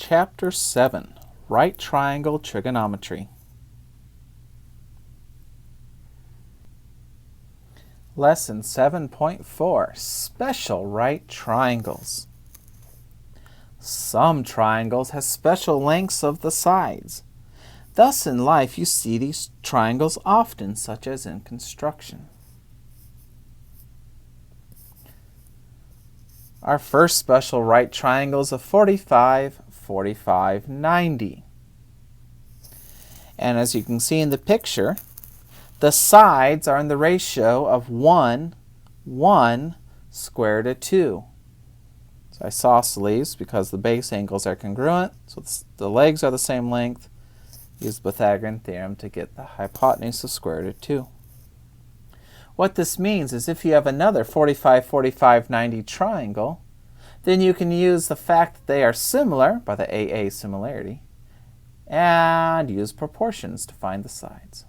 Chapter 7, Right Triangle Trigonometry. Lesson 7.4, Special Right Triangles. Some triangles have special lengths of the sides. Thus in life you see these triangles often, such as in construction. Our first special right triangle is a 45, 45, 90. And as you can see in the picture, the sides are in the ratio of 1, 1 square root of 2. So isosceles because the base angles are congruent, so the legs are the same length. Use the Pythagorean theorem to get the hypotenuse of square root of 2. What this means is if you have another 45, 45, 90 triangle, then you can use the fact that they are similar by the AA similarity and use proportions to find the sides.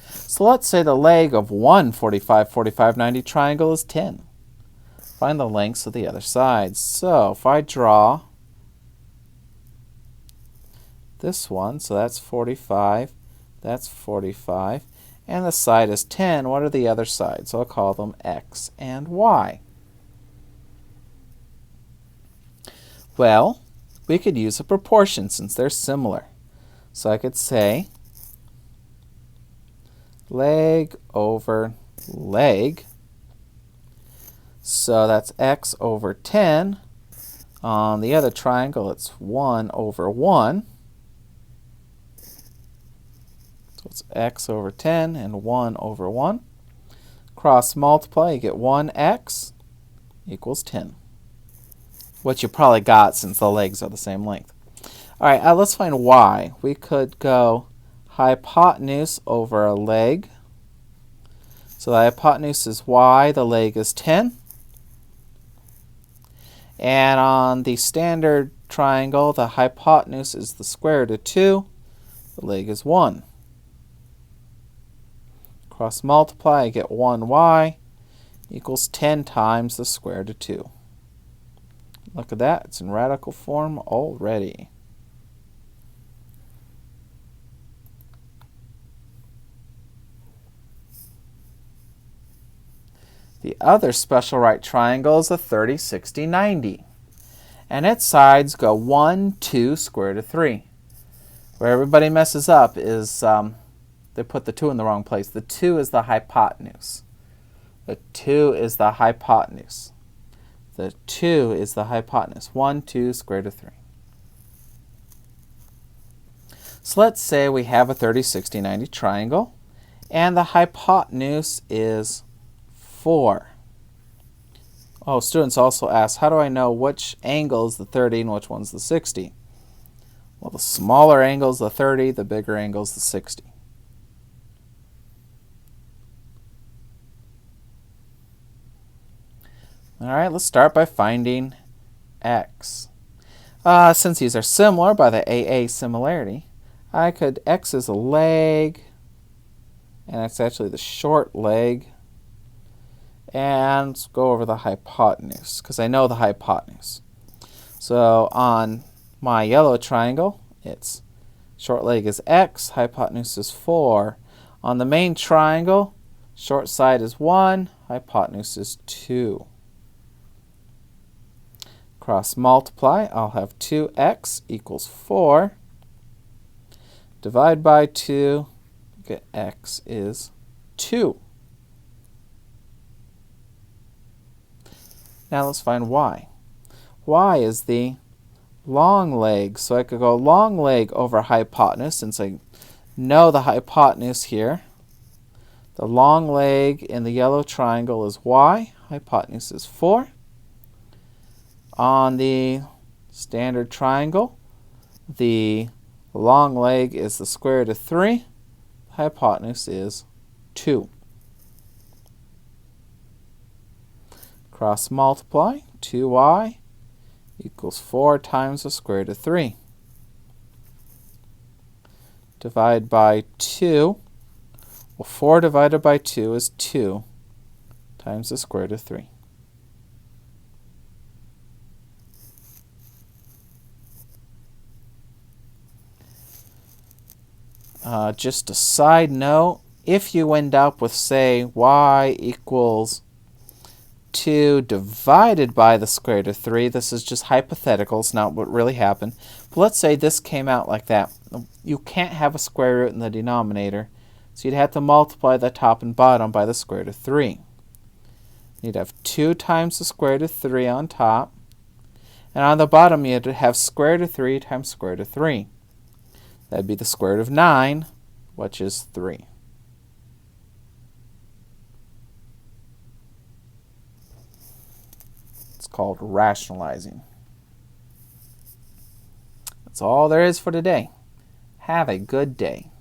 So let's say the leg of one 45, 45, 90 triangle is 10. Find the lengths of the other sides. So if I draw this one, so that's 45, and the side is 10, what are the other sides? So I'll call them X and Y. Well, we could use a proportion since they're similar. So I could say leg over leg. So that's X over 10. On the other triangle, it's 1 over 1. So it's X over 10 and 1 over 1. Cross multiply, you get 1X equals 10. What you probably got since the legs are the same length. All right, let's find Y. We could go hypotenuse over a leg. So the hypotenuse is Y, the leg is 10. And on the standard triangle, the hypotenuse is the square root of 2. The leg is 1. Cross multiply, I get 1Y equals 10 times the square root of 2. Look at that, it's in radical form already. The other special right triangle is a 30, 60, 90. And its sides go 1, 2, square root of 3. Where everybody messes up is they put the 2 in the wrong place. The 2 is the hypotenuse. The 2 is the hypotenuse. The 2 is the hypotenuse. 1, 2, square root of 3. So let's say we have a 30, 60, 90 triangle, and the hypotenuse is 4. Oh, students also ask, how do I know which angle is the 30 and which one's the 60? Well, the smaller angle is the 30, the bigger angle is the 60. All right, let's start by finding X. Since these are similar by the AA similarity, X is a leg, and it's actually the short leg. And let's go over the hypotenuse, because I know the hypotenuse. So on my yellow triangle, its short leg is X, hypotenuse is 4. On the main triangle, short side is 1, hypotenuse is 2. Cross multiply, I'll have 2x equals 4. Divide by 2, get x is 2. Now let's find y. Y is the long leg, so I could go long leg over hypotenuse since I know the hypotenuse here. The long leg in the yellow triangle is y, hypotenuse is 4. On the standard triangle, the long leg is the square root of 3. Hypotenuse is 2. Cross multiply, 2y equals 4 times the square root of 3. Divide by 2. Well, 4 divided by 2 is 2 times the square root of 3. Just a side note, if you end up with, say, y equals 2 divided by the square root of 3, this is just hypothetical, it's not what really happened. But let's say this came out like that. You can't have a square root in the denominator, so you'd have to multiply the top and bottom by the square root of 3. You'd have 2 times the square root of 3 on top, and on the bottom you'd have square root of 3 times square root of 3. That'd be the square root of 9, which is 3. It's called rationalizing. That's all there is for today. Have a good day.